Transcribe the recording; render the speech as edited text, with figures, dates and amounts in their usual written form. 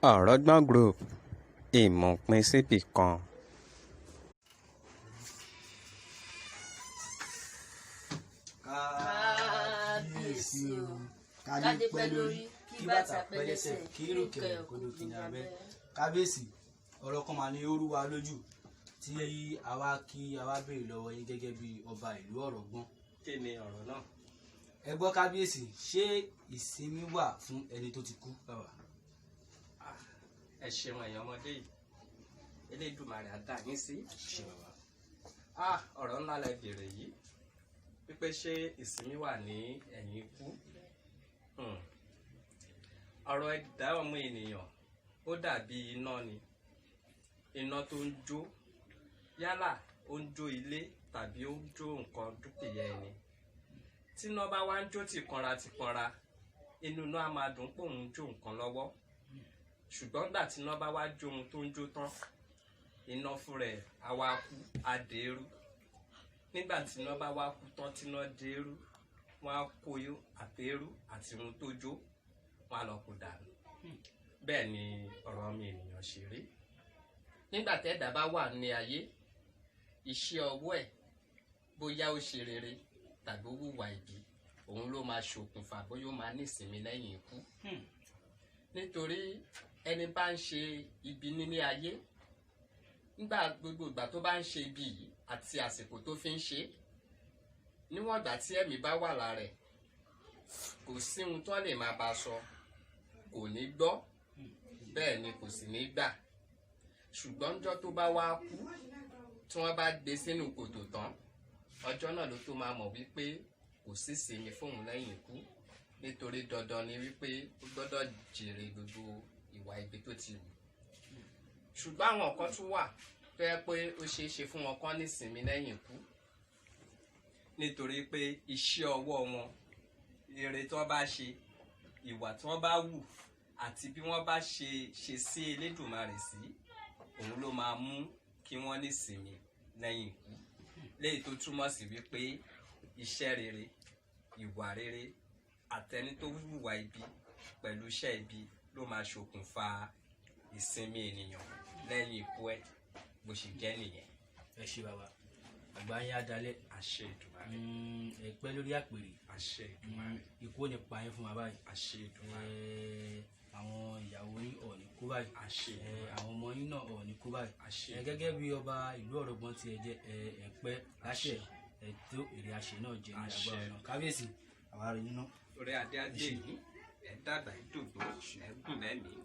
Ọ̀rọ̀gbọ́n Group, ìmọ̀ pín síbì kan. Kábíyèsí o, kádé pẹ́ lórí, kí bàtà pẹ́ lẹ́sẹ̀, kí ìrùkẹ̀ òkòdó kìíní abẹ́. Kábíyèsí, ọ̀rọ̀ kan mà ní ó rú wa lójú tí àwa béèrè lọ́wọ́ yín gẹ́gẹ́ bí ọba ìlú Ọ̀rọ̀gbọ́n. Kí ni ọ̀rọ̀ náà? Ẹ gbọ́ kábíyèsí, ṣé ìsinmi wà fún ẹni tó ti kú bàbá? Ẹ ṣeun ẹ̀yin ọmọdé yìí, Elédùmarè á dá yín sí. Ṣé bàbá? Ọ̀rọ̀ ńlá lẹ béèrè yìí, wípé ṣé ìsinmi wà ní ẹ̀yìn ikú. Ọ̀rọ̀ ẹ̀dá ọmọ ènìyàn ó dàbí iná ni, iná tó ń jó, yálà ó ń jó ilé tàbí ó ń jó nǹkan dúkìá ẹni. Tí iná bá wá ń jó tìkanra, inú iná á máa dùn pé òun jó nǹkan lọ́wọ́. Ṣùgbọ́n nígbà tí iná bá wá jó ohun tó ń jó tán, iná fúnra ẹ̀ á wá kú, á dẹ̀rú. Nígbà tí iná bá wá kú tán tí iná dẹ̀rú, wọ́n á kó àtẹ̀rú àti ohun tó jó, wọ́n á lọ kó dànù. Bẹ́ẹ̀ ni ọ̀rọ̀ ọmọ ènìyàn ṣe rí. Nígbà tẹ́dá bá wà ní ayé, iṣẹ́ ọwọ́ ẹ̀ bóyá ó ṣe rere tàbí ó hùwà ibi, òun ló máa ṣokùnfà bóyá ó máa ní ìsinmi lẹ́yìn ikú. Nítorí ẹni bá ń ṣe ibi nílé ayé, nígbà gbogbo ìgbà tó bá ń ṣe ibi yìí àti àsìkò tó fi ń ṣe, níwọ̀n ìgbà tí ẹ̀mí bá wà lára ẹ̀, kò sí ohun tó lè máa bá a sọ, kò ní gbọ́, bẹ́ẹ̀ ni kò sì ní gbà. Ṣùgbọ́n ọjọ́ tó bá wá kú, tí wọ́n bá gbé sínú kòtò tán, ọjọ́ náà ló tó máa mọ̀ wípé kò sí ìsinmi fóun lẹ́yìn ikú. Nítorí dandan ni wípé ó gbọ́dọ̀ jèrè gbogbo ìwà ibi tó ti wù. Ṣùgbọ́n àwọn kan tún wà tó yẹ pé ó ṣeé ṣe fún wọn kán ní ìsinmi lẹ́yìn ikú. Nítorí pé iṣẹ́ ọwọ́ wọn, ire tí wọ́n bá ṣe, ìwà tí wọ́n bá wù àti bí wọ́n bá ṣe sí Elédùmarè sí, òun ló máa mú kí wọ́n ní ìsinmi lẹ́yìn ikú. Léyìí tó túmọ̀ sí wípé iṣẹ́ rere, ìwà rere àtẹni tó hùwà ibi pẹ̀lú iṣẹ́ ibi ló máa ṣokùnfà ìsinmi ènìyàn lẹ́yìn ikú ẹ̀. Bó ṣe jẹ́ nìyẹn. Ẹ ṣé bàbá, àgbà yín á dalẹ̀. Àṣẹ Èdùmàrè. Ẹ pẹ́ lórí àpèrè. Àṣẹ Èdùmàrè. Ikú ò ní pa yín fún wa báyìí. Àṣẹ Èdùmàrè. Àwọn ìyàwó yín ò ní kú báyìí. Àṣẹ. Àwọn ọmọ yín náà ò ní kú báyìí. Àṣẹ. Gẹ́gẹ́ bí ọba ìlú Ọ̀rọ̀gbọ́n tí ẹ jẹ́, ẹ pẹ́ láṣẹ, ẹ tó èrè àṣẹ náà jẹ ní agbára náà. Kábíyèsí, àwa rí yín náà. Orí adé adé yìí, ẹ dàgbà ìdògbò, ẹ gùn lẹ́mìí.